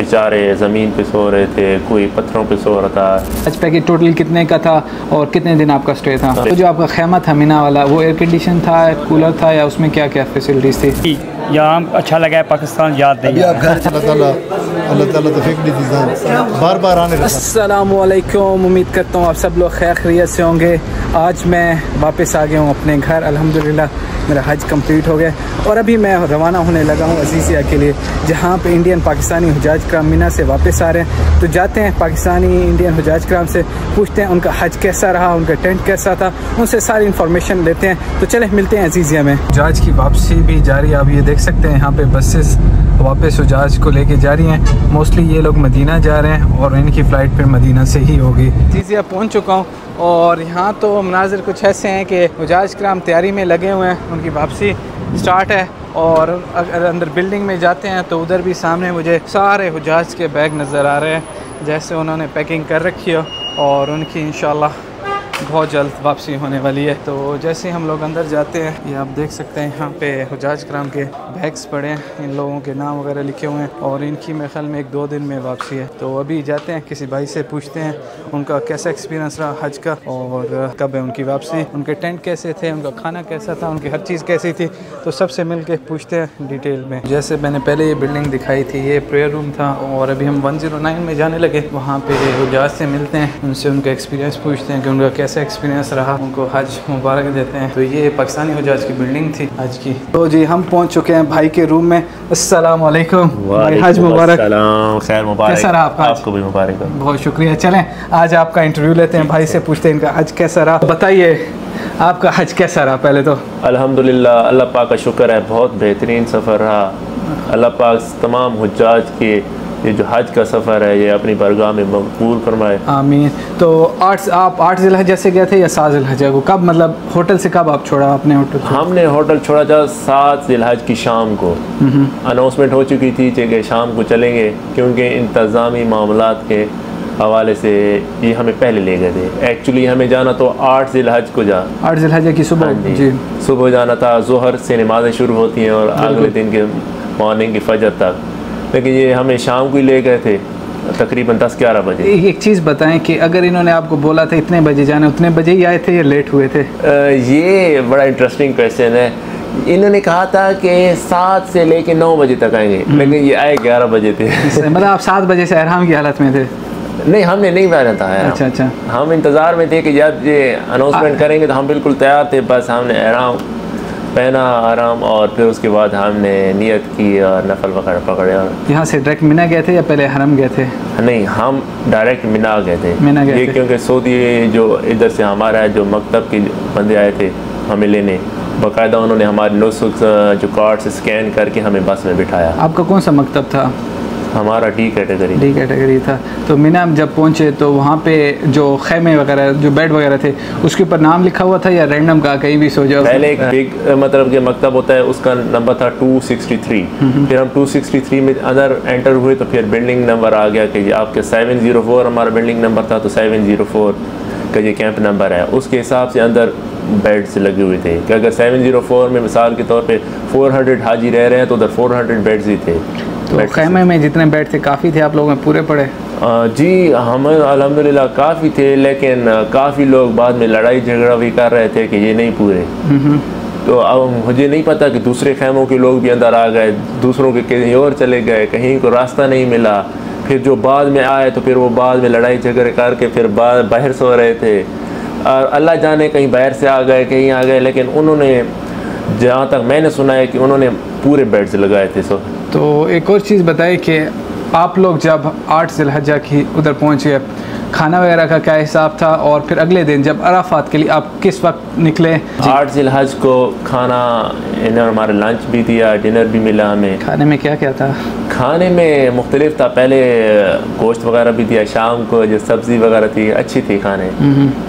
बेचारे ज़मीन पे सो रहे थे, कोई पत्थरों पे सो रहा था। हज पैकेज टोटल कितने का था और कितने दिन आपका स्टे था? तो जो आपका खेमा था मीना वाला, वो एयर कंडीशन था, कूलर था, या उसमें क्या क्या फैसिलिटीज़ थी? यहाँ अच्छा लगा है, पाकिस्तान याद नहीं। अल्लाह ताला तौफीक दे, बार बार आने। अस्सलामुअलैकुम, उम्मीद करता हूँ आप सब लोग खैर खैरियत से होंगे। आज मैं वापस आ गया हूँ अपने घर, अल्हम्दुलिल्लाह मेरा हज कंप्लीट हो गया और अभी मैं रवाना होने लगा हूँ अजीज़िया के लिए, जहाँ पे इंडियन पाकिस्तानी हुजाज कराम मीना से वापस आ रहे हैं। तो जाते हैं पाकिस्तानी इंडियन हुजाज कराम से, पूछते हैं उनका हज कैसा रहा, उनका टेंट कैसा था, उनसे सारी इन्फॉर्मेशन लेते हैं। तो चले मिलते हैं अजीज़िया में। हुजाज की वापसी भी जारी है, आप ये देख सकते हैं यहाँ पे बसेस वापस हुजाज को लेके जा रही हैं। मोस्टली ये लोग मदीना जा रहे हैं और इनकी फ़्लाइट फिर मदीना से ही होगी। अजीज़िया पहुँच चुका हूँ और यहाँ तो मनाज़िर कुछ ऐसे हैं कि हुजाज कराम तैयारी में लगे हुए हैं, उनकी वापसी स्टार्ट है। और अगर अंदर बिल्डिंग में जाते हैं तो उधर भी सामने मुझे सारे हुजाज के बैग नज़र आ रहे हैं, जैसे उन्होंने पैकिंग कर रखी हो और उनकी इंशाल्लाह बहुत जल्द वापसी होने वाली है। तो जैसे हम लोग अंदर जाते हैं, ये आप देख सकते हैं यहाँ पे हुजाज कराम के बैग्स पड़े हैं, इन लोगों के नाम वगैरह लिखे हुए हैं और इनकी मेरे ख्याल में 1-2 दिन में वापसी है। तो अभी जाते हैं, किसी भाई से पूछते हैं उनका कैसा एक्सपीरियंस रहा हज का और कब है उनकी वापसी, उनके टेंट कैसे थे, उनका खाना कैसा था, उनकी हर चीज़ कैसी थी। तो सबसे मिल के पूछते हैं डिटेल में। जैसे मैंने पहले ये बिल्डिंग दिखाई थी, ये प्रेयर रूम था और अभी हम 109 में जाने लगे, वहाँ पर हुजाज से मिलते हैं, उनसे उनका एक्सपीरियंस पूछते हैं कि उनका कैसा एक्सपीरियंस रहा, उनको हज मुबारक देते हैं। तो ये पाकिस्तानी हुजाज की बिल्डिंग थी हज की। तो जी हम पहुंच चुके हैं भाई के रूम में। अस्सलाम वालेकुम भाई, हज मुबारक। खैर मुबारक। कैसा रहा आपका? आपको भी मुबारक। बहुत शुक्रिया। चलें आज आपका इंटरव्यू लेते हैं, भाई से पूछते हैं इनका हज कैसा रहा। बताइए आपका हज कैसा रहा? पहले तो अल्हम्दुलिल्लाह, अल्लाह पाक का शुक्र है, बहुत बेहतरीन सफ़र रहा। अल्लाह पाक तमाम हुज्जाज के ये जो हज का सफ़र है ये अपनी बरगाह में मकबूल फरमाए, आमीन। तो आप 8 ज़िलहज्जा से गए थे या 7 ज़िलहज्जा को? कब मतलब होटल से कब आप छोड़ा अपने होटल? हमने होटल छोड़ा था 7 ज़िलहज की शाम को। अनाउंसमेंट हो चुकी थी कि शाम को चलेंगे, क्योंकि इंतज़ामी मामलात के हवाले से ये हमें पहले ले गए थे। एक्चुअली हमें जाना तो 8 ज़िलहज को 8 ज़िलहज्जा की सुबह जी सुबह जाना था। ज़ोहर से नमाज़ें शुरू होती हैं और अगले दिन के मॉर्निंग की फजर तक, लेकिन ये हमें शाम को ही ले गए थे तकरीबन 10-11 बजे। एक चीज़ बताएं कि अगर इन्होंने आपको बोला था इतने बजे जाना, उतने बजे ही आए थे या लेट हुए थे? ये बड़ा इंटरेस्टिंग क्वेश्चन है। इन्होंने कहा था कि 7 से लेके 9 बजे तक आएंगे, लेकिन ये आए 11 बजे थे। मतलब आप 7 बजे से एहराम की हालत में थे? नहीं, हमने नहीं पहना था। अच्छा। हम इंतज़ार में थे कि जब ये अनाउंसमेंट करेंगे तो हम बिल्कुल तैयार थे। बस हमने एहराम पहना आराम और फिर उसके बाद हमने नियत की और नफल वगैरह पकड़े। और यहाँ से डायरेक्ट मिना गए थे या पहले हरम गए थे? नहीं, हम डायरेक्ट मिना गए थे। मिना गए थे क्योंकि सऊदी जो इधर से हमारा जो मकतब के बंदे आए थे हमें लेने, बाकायदा उन्होंने हमारे नुस्ख जो कार्ड स्कैन करके हमें बस में बिठाया। आपका कौन सा मकतब था? हमारा डी कैटेगरी था। तो मिना जब पहुँचे तो वहाँ पे जो खेमे वगैरह, जो बेड वगैरह थे, उसके ऊपर नाम लिखा हुआ था या रैंडम का कहीं भी सो जाओ? पहले एक बिग मतलब के मकतब होता है, उसका नंबर था 263। फिर हम 263 में अंदर एंटर हुए तो फिर बिल्डिंग नंबर आ गया कि आपके 704 हमारा बिल्डिंग नंबर था, तो 704 का ये कैंप नंबर है। उसके हिसाब से अंदर बेड्स लगे हुए थे कि अगर 704 में मिसाल के तौर पे 400 हाजी रह रहे हैं तो उधर 400 बेड्स ही थे। तो खेमे में जितने बेड थे काफ़ी थे, आप लोगों में पूरे पड़े? जी हम अल्हम्दुलिल्लाह काफ़ी थे, लेकिन काफ़ी लोग बाद में लड़ाई झगड़ा भी कर रहे थे कि ये नहीं पूरे। तो अब मुझे नहीं पता कि दूसरे खेमों के लोग भी अंदर आ गए, दूसरों के कहीं और चले गए, कहीं को रास्ता नहीं मिला। फिर जो बाद में आए तो फिर वो बाद में लड़ाई झगड़े करके फिर बाहर सो रहे थे। और अल्लाह जाने कहीं बाहर से आ गए, कहीं आ गए, लेकिन उन्होंने जहाँ तक मैंने सुना है कि उन्होंने पूरे बेड्स लगाए थे। तो एक और चीज़ बताइए कि आप लोग जब 8 ज़िलहज्जा की उधर पहुँचे, खाना वगैरह का क्या हिसाब था? और फिर अगले दिन जब अराफात के लिए आप किस वक्त निकले? 8 ज़िलहज को खाना इन्होंने हमारा लंच भी दिया, डिनर भी मिला हमें। खाने में क्या क्या था? खाने में मुख्तलिफ था। पहले गोश्त वगैरह भी दिया, शाम को जो सब्ज़ी वगैरह थी अच्छी थी खाने,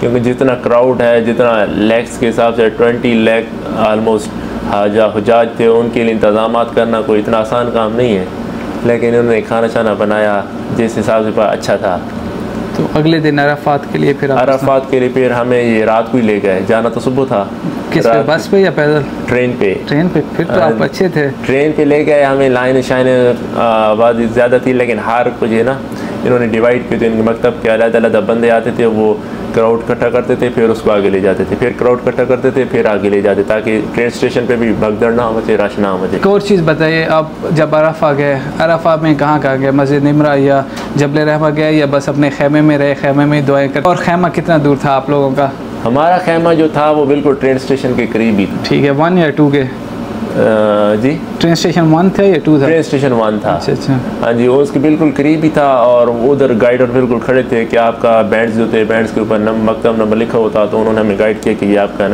क्योंकि जितना क्राउड है, जितना लेग्स के हिसाब से 20 लेग आलमोस्ट हुजाज थे, उनके लिए इंतज़ामात करना कोई इतना आसान काम नहीं है, लेकिन उन्होंने खाना शाना बनाया जिस हिसाब से अच्छा था। तो अगले दिन अराफात के लिए फिर हमें ये रात को ही ले गए, जाना तो सुबह था। किस पे, बस पे या पैदल? ट्रेन पे। ट्रेन पे, फिर तो आप अच्छे थे। ट्रेन पे ले गए हमें, लाइन शाइन आबादी ज़्यादा थी, लेकिन हर कुछ है ना इन्होंने डिवाइड किए थे। इनके मकतब के अलग-अलग बंदे आते थे, वो क्राउड इकट्ठा करते थे, फिर उसको आगे ले जाते थे, फिर क्राउड इकट्ठा करते थे, फिर आगे ले जाते, ताकि ट्रेन स्टेशन पे भी भगदड़ ना मचे, रश ना मचे। एक और चीज़ बताइए, आप जब अरफा गए, अरफा में कहाँ गए? मस्जिद निमरा या जबल रहमा गए, या बस अपने खेमे में रहे, खेमे में दुआएं कर? और खेमा कितना दूर था आप लोगों का? हमारा खेमा जो था वो बिल्कुल ट्रेन स्टेशन के करीब ही था। ठीक है, 1 या 2 के? जी, ट्रेन स्टेशन 1 था या 2 था? ट्रेन स्टेशन 1 था। अच्छा। हाँ जी, वो उसके बिल्कुल करीब ही था, और उधर गाइडर बिल्कुल खड़े थे कि आपका बैंड्स जो थे, बैंड्स के ऊपर मकतब नंबर लिखा होता, तो उन्होंने हमें गाइड किया कि ये आपका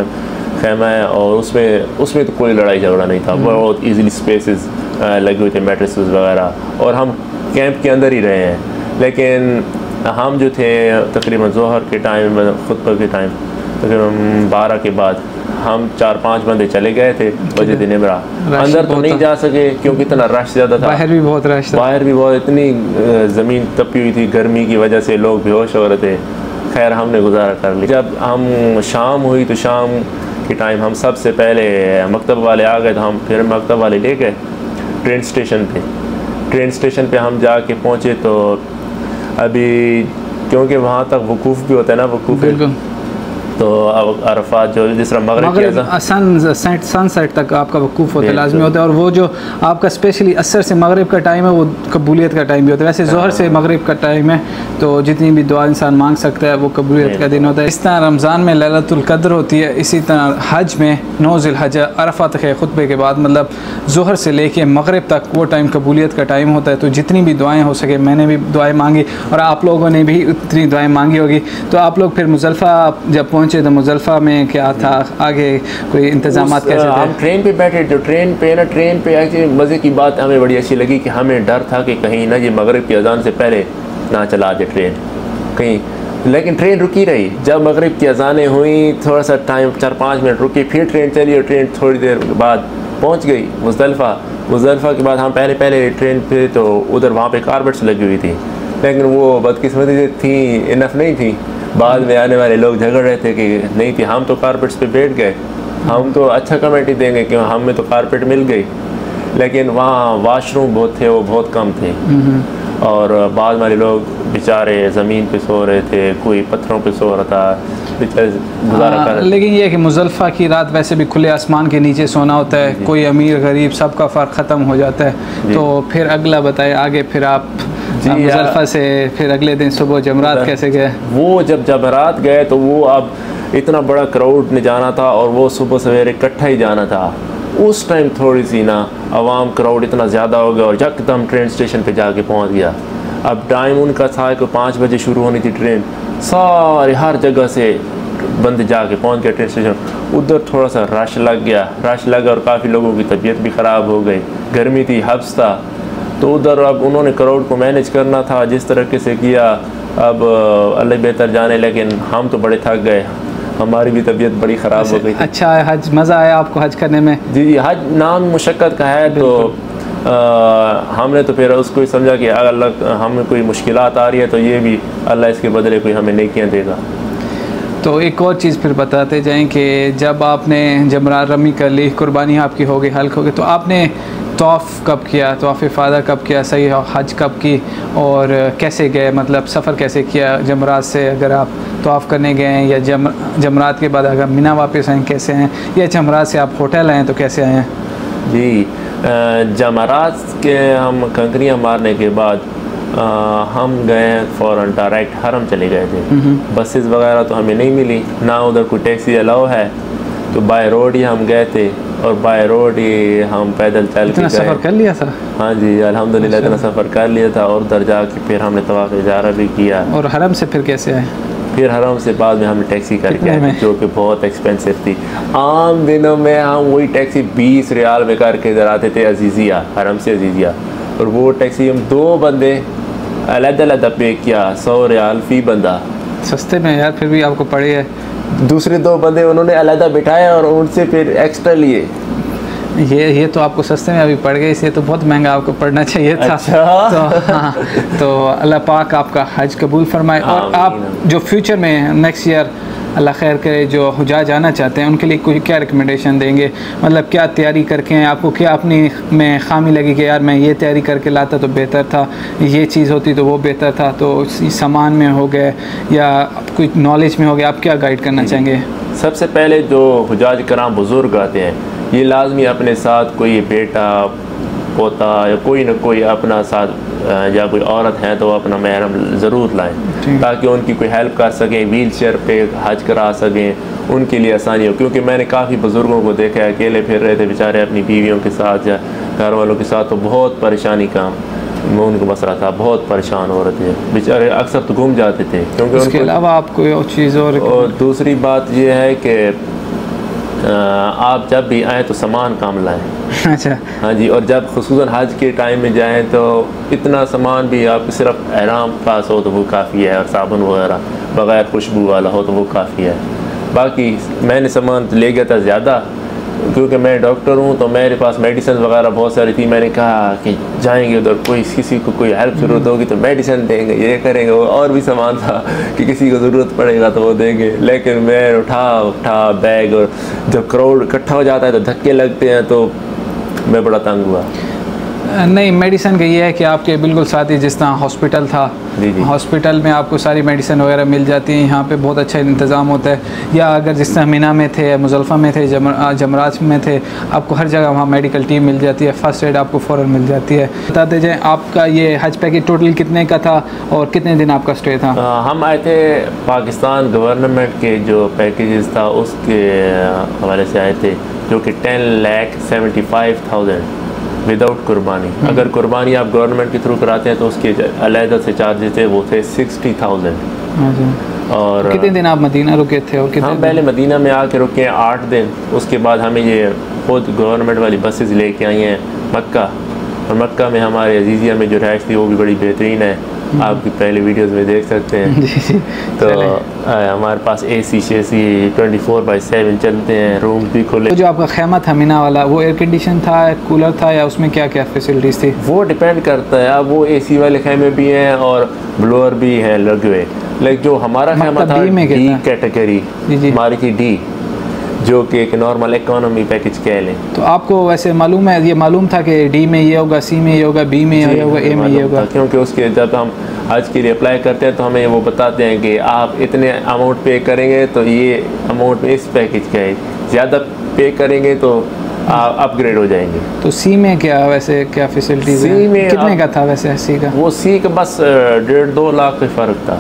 खेमा है। और उसमें तो कोई लड़ाई झगड़ा नहीं था, बहुत ईजीली स्पेसेस लगे हुए थे, मैट्रेसेस वगैरह, और हम कैंप के अंदर ही रहे हैं। लेकिन हम जो थे तकरीबन ज़ोहर के टाइम, खुतबा के टाइम तकरीबन 12 के बाद हम 4-5 बंदे चले गए थे मस्जिद निमरा। अंदर तो नहीं जा सके क्योंकि इतना रश ज़्यादा था, बाहर भी बहुत रश था। बाहर भी बहुत, इतनी ज़मीन तपी हुई थी गर्मी की वजह से, लोग बेहोश हो रहे थे। खैर हमने गुजारा कर लिया। जब हम शाम हुई तो शाम के टाइम हम सबसे पहले मकतब वाले आ गए, तो हम फिर मकतब वाले ले गए ट्रेन स्टेशन पे। ट्रेन स्टेशन पे हम जाके पहुँचे तो अभी क्योंकि वहाँ तक वकूफ़ भी होता है ना, वकूफ़ तो अब अरफात जो जिस तरह मगरिब सनसेट तक आपका वकूफ़ होता है, लाजमी होता है। और वो जो आपका स्पेशली असर से मगरिब का टाइम है, वो कबूलियत का टाइम भी होता है। वैसे ज़ोहर से मगरिब का टाइम है, तो जितनी भी दुआ इंसान मांग सकता है वो कबूलियत का दिन होता है। इस तरह रमज़ान में लैलतुल क़द्र होती है, इसी तरह हज में 9 ज़िलहज अरफा तक है, खुतबे के बाद मतलब ज़ोहर से लेके मगरिब तक वो टाइम कबूलियत का टाइम होता है। तो जितनी भी दुआएँ हो सके, मैंने भी दुआएँ मांगी और आप लोगों ने भी उतनी दुआएँ मांगी होगी। तो आप लोग फिर मुज़ल्फ़ा जब पहुँचे तो मुज़ल्फ़ा में क्या था, आगे कोई इंतज़ाम कैसे थे? हम ट्रेन पे बैठे, जो ट्रेन पे एक्चुअली मज़े की बात हमें बड़ी अच्छी लगी कि हमें डर था कि कहीं ना ये मगरिब की अजान से पहले ना चला जाए ट्रेन कहीं, लेकिन ट्रेन रुकी रही। जब मगरिब की अजानें हुई, थोड़ा सा टाइम 4-5 मिनट रुकी, फिर ट्रेन चली और ट्रेन थोड़ी देर बाद पहुँच गई मुज़ल्फ़ा के बाद हम पहले ट्रेन पे तो उधर वहाँ पे कारपेट्स लगी हुई थी, लेकिन वो बदकिस्मती थी, इनफ नहीं थी। बाद में आने वाले लोग झगड़ रहे थे कि नहीं थी, हम तो कारपेट्स पे बैठ गए, हम तो अच्छा कमेंटी देंगे कि हमें तो कारपेट मिल गई, लेकिन वहाँ वाशरूम बहुत थे, वो बहुत कम थे। और बाद वाले लोग बेचारे ज़मीन पे सो रहे थे, कोई पत्थरों पे सो रहा था, बेचारे गुजारा कर। लेकिन ये है कि मुज़ल्फ़ा की रात वैसे भी खुले आसमान के नीचे सोना होता है, कोई अमीर गरीब सबका फ़र्क ख़त्म हो जाता है। तो फिर अगला बताए आगे, फिर आप मुज़ल्फ़ा से फिर अगले दिन सुबह जमरात कैसे गए? वो जब जमरात गए तो वो अब इतना बड़ा क्राउड ने जाना था, और वो सुबह सवेरे इकट्ठा ही जाना था। उस टाइम थोड़ी सी ना आवाम क्राउड इतना ज़्यादा हो गया और यकदम ट्रेन स्टेशन पे जाके पहुंच गया। अब टाइम उनका था कि 5 बजे शुरू होनी थी ट्रेन, सारे हर जगह से बंदे जाके पहुंच गए ट्रेन स्टेशन। उधर थोड़ा सा रश लग गया और काफ़ी लोगों की तबीयत भी ख़राब हो गई, गर्मी थी, हब्स था, तो उधर अब उन्होंने क्राउड को मैनेज करना था जिस तरीके से किया। अब अल्लाह बेहतर जाने, लेकिन हम तो बड़े थक गए, हमारी भी तबीयत बड़ी ख़राब हो गई। अच्छा है, हज मज़ा आया आपको हज करने में? जी, हज नाम मुशक्क़त का है, तो हमने तो फिर उसको ही समझा कि अल्लाह हमें कोई मुश्किलात आ रही है तो ये भी अल्लाह इसके बदले कोई हमें नेकियां देगा। तो एक और चीज़ फिर बताते जाएं कि जब आपने जमरात रमी कर ली, कुर्बानी आपकी हो गई, हल्क हो गई, तो आपने तौफ़ कब किया, तौफ़ इफ़ादा कब किया, सही हज कब की और कैसे गए, मतलब सफ़र कैसे किया जमरात से? अगर आप तौफ़ करने गए हैं या जमरात के बाद अगर मिना वापस आए कैसे हैं, या जमरात से आप होटल आए तो कैसे आए हैं? जी, जमरात के हम कंकरियाँ मारने के बाद हम गए फ़ौरन डायरेक्ट हरम चले गए थे। बसेस वगैरह तो हमें नहीं मिली, ना उधर कोई टैक्सी अलाउ है, तो बाय रोड ही हम गए थे और बाय रोड ही हम पैदल चल के गए। सफ़र कर लिया था? हाँ जी, अल्हम्दुलिल्लाह इतना सफ़र कर लिया था, और उधर जाके फिर हमने तवाफ़ इजारा भी किया। और हरम से फिर कैसे आए? फिर हरम से बाद में हमने टैक्सी करके आए, जो कि बहुत एक्सपेंसिव थी। आम दिनों में हम वही टैक्सी 20 रियाल में करके इधर आते थे अजीज़िया, हरम से अजीज़िया, और वो टैक्सी हम 2 बंदे अलग-अलग पे किया, 100 रियाल फ़ी बंदा। सस्ते में यार, फिर भी आपको पड़े है। दूसरे 2 बंदे उन्होंने अलग बिठाया और उनसे फिर एक्स्ट्रा लिए। ये तो आपको सस्ते में अभी पड़ गए, इसलिए तो बहुत महंगा आपको पड़ना चाहिए था। अच्छा। तो हाँ, तो अल्लाह पाक आपका हज कबूल फरमाए। और आप जो फ्यूचर में नेक्स्ट ईयर अल्लाह खैर करे, जो हुजाज आना चाहते हैं उनके लिए कोई क्या रिकमेंडेशन देंगे? मतलब क्या तैयारी करके हैं, आपको क्या अपनी में खामी लगी कि यार मैं ये तैयारी करके लाता तो बेहतर था, ये चीज़ होती तो वो बेहतर था, तो सामान में हो गए या कोई नॉलेज में हो गया, आप क्या गाइड करना चाहेंगे? सबसे पहले जो हुजाज कराम बुज़ुर्ग आते हैं, ये लाजमी अपने साथ कोई बेटा, पोता या कोई ना कोई अपना साथ या कोई औरत है तो अपना महरम ज़रूर लाएं, ताकि उनकी कोई हेल्प कर सकें, व्हील चेयर पे हज करा सकें, उनके लिए आसानी हो। क्योंकि मैंने काफ़ी बुज़ुर्गों को देखा है, अकेले फिर रहे थे बेचारे अपनी बीवियों के साथ या घर वालों के साथ, तो बहुत परेशानी का उनको मसला था, बहुत परेशान हो रहे थे बेचारे, अक्सर तो घूम जाते थे। क्योंकि उसके अलावा आप कोई और चीज़ और दूसरी बात यह है कि आप जब भी आएँ तो सामान कम लाएँ। अच्छा, हाँ जी, और जब खुसूसन हज के टाइम में जाएँ तो इतना सामान भी आप सिर्फ एहराम पास हो तो वो काफ़ी है, और साबुन वगैरह बग़ैर खुशबू वाला हो तो वो काफ़ी है। बाकी मैंने सामान ले गया था ज़्यादा, क्योंकि मैं डॉक्टर हूँ तो मेरे पास मेडिसिन वगैरह बहुत सारी थी। मैंने कहा कि जाएंगे उधर, कोई किसी को कोई हेल्प ज़रूरत होगी तो मेडिसिन देंगे, ये करेंगे, वो और भी सामान था कि किसी को ज़रूरत पड़ेगा तो वो देंगे। लेकिन मैं उठा बैग, और जब क्राउड इकट्ठा हो जाता है तो धक्के लगते हैं, तो मैं बड़ा तंग हुआ। नहीं, मेडिसिन का ये है कि आपके बिल्कुल साथ ही जिस तरह हॉस्पिटल था, हॉस्पिटल में आपको सारी मेडिसिन वगैरह मिल जाती हैं, यहाँ पे बहुत अच्छा इंतज़ाम होता है। या अगर जिस तरह मीना में थे, मुज़ल्फ़ा में थे, जमरात में थे, आपको हर जगह वहाँ मेडिकल टीम मिल जाती है, फ़र्स्ट एड आपको फ़ौरन मिल जाती है। बता दीजिए आपका ये हज पैकेज टोटल कितने का था और कितने दिन आपका स्टे था? हम आए थे पाकिस्तान गवर्नमेंट के जो पैकेजेस था उसके हवाले से आए थे, जो कि 10,75,000 विदाउट कुर्बानी। अगर कुर्बानी आप गवर्नमेंट के थ्रू कराते हैं तो उसके अलहदा से चार्जेस थे, वो थे 60,000। और कितने दिन आप मदीना रुके थे? और हम पहले मदीना में आके रुके 8 दिन, उसके बाद हमें ये खुद गवर्नमेंट वाली बसेस लेके आई हैं मक्का, और मक्का में हमारे अजीज़िया में जो रहाइश थी वो भी बड़ी बेहतरीन है, आपकी पहले वीडियोस में देख सकते हैं। तो हमारे पास AC शेसी 24/7 चलते हैं, रूम भी खुले। तो जो आपका खेमा था मीना वाला, वो एयर कंडीशन था, कूलर था, या उसमें क्या क्या फैसिलिटीज़ थी? वो डिपेंड करता है। अब वो AC वाले खेमे भी हैं और ब्लोअर भी हैं लगे हुए, लेकिन जो हमारा खेमा था D कैटेगरी हमारी थी D, जो कि एक नॉर्मल इकोनॉमी पैकेज कह लें। तो आपको वैसे मालूम है, ये मालूम था कि D में ये होगा, C में ये होगा, B में ये होगा, A में ये होगा? क्योंकि उसके जब हम हज के लिए अप्लाई करते हैं तो हमें वो बताते हैं कि आप इतने अमाउंट पे करेंगे तो ये अमाउंट इस पैकेज का है, ज़्यादा पे करेंगे तो आप अपग्रेड हो जाएंगे। तो C में क्या वैसे क्या फैसिलिटीज़ हैं? में कितने का था वैसे C का? वो C का बस 1.5-2 लाख का फ़र्क था।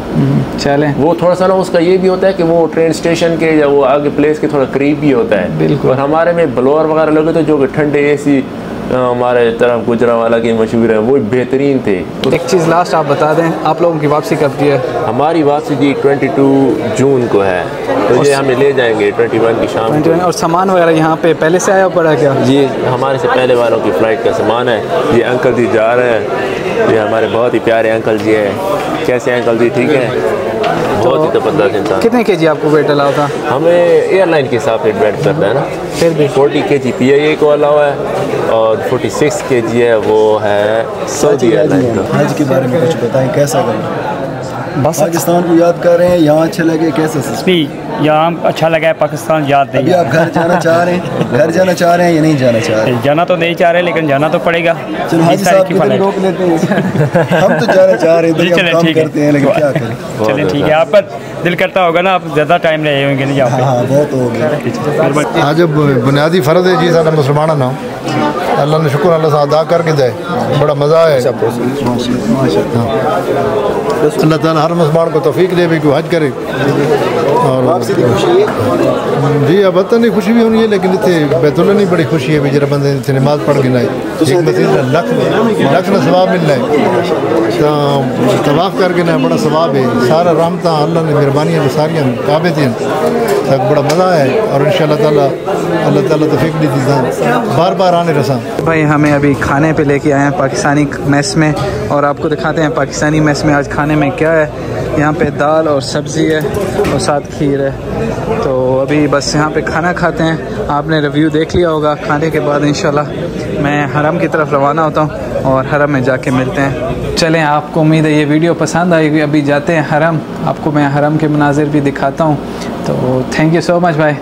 चले, वो थोड़ा सा ना उसका ये भी होता है कि वो ट्रेन स्टेशन के या वो आगे प्लेस के थोड़ा करीब भी होता है। बिल्कुल। और हमारे में ब्लोअर वगैरह लगे थे जो कि ठंडे AC हमारे तरफ गुजरावाला की मशहूर है, वो बेहतरीन थे। एक चीज़ लास्ट आप बता दें, आप लोगों की वापसी कब की है? हमारी वापसी जी 22 जून को है, तो ये हमें ले जाएंगे 21 की शाम को। और सामान वगैरह यहाँ पे पहले से आया पड़ा क्या? ये हमारे से पहले वालों की फ़्लाइट का सामान है। ये अंकल जी जा रहे हैं, ये हमारे बहुत ही प्यारे अंकल जी हैं। कैसे अंकल जी? ठीक है, बहुत ही ज़बरदस्त इंसान। कितने केजी आपको वेट अलाउ था? हमें एयरलाइन के हिसाब से वेट करता है ना, फिर भी 40 kg PIA को अलाउ है और 46 kg है वो है सऊदी एयरलाइन का। हज के बारे में कुछ बताएं, कैसा करें? बस पाकिस्तान को याद कर रहे हैं, यहाँ अच्छा लगे, कैसे? यहाँ अच्छा लगा है, पाकिस्तान याद नहीं। अभी आप घर जाना चाह रहे हैं? घर जाना चाह रहे हैं या नहीं जाना चाह रहे? जाना तो नहीं चाह रहे, लेकिन जाना तो पड़ेगा। चलो हाजी साहब की तरफ रोक लेते हैं। हम तो जाना चाह रहे हैं, हम काम करते हैं, लेकिन क्या करें। चलिए ठीक है, आपका दिल करता होगा ना, आप ज़्यादा टाइम रहे होंगे नहीं? हाँ, बहुत हो गया। आज बुनियादी फ़र्ज है जी सारा मुसलमान ना, अल्लाह ने शुक्र अल्लाह से अदा करके दे, बड़ा मज़ा है। अल्लाह ताला हर मुसलमान को तौफीक दे भी कि हज करे। और जी अब पता नहीं खुशी भी होनी है, लेकिन इतने बैतुल्ला नहीं बड़ी खुशी है भी जरा बंदे इतने नमाज पढ़ के लाए, एक मसीह लख ना सवाब मिल रहा है, तो तवाफ़ करके ना बड़ा सवाब है। सारा रहमत अल्लाह ने मेहरबानी सारिया काबे थी, तक बड़ा मज़ा है। और इंशाअल्लाह ताला अल्लाह ताला तौफीक दी बार बार आने रसा। भाई हमें अभी खाने पे लेके आए हैं पाकिस्तानी मेस में, और आपको दिखाते हैं पाकिस्तानी मेस में आज खाने में क्या है। यहाँ पे दाल और सब्ज़ी है और साथ खीर है। तो अभी बस यहाँ पे खाना खाते हैं। आपने रिव्यू देख लिया होगा। खाने के बाद इंशाल्लाह मैं हरम की तरफ रवाना होता हूँ और हरम में जाके मिलते हैं। चलें, आपको उम्मीद है ये वीडियो पसंद आएगी। अभी जाते हैं हरम, आपको मैं हरम के मनाजिर भी दिखाता हूँ। तो थैंक यू सो मच भाई।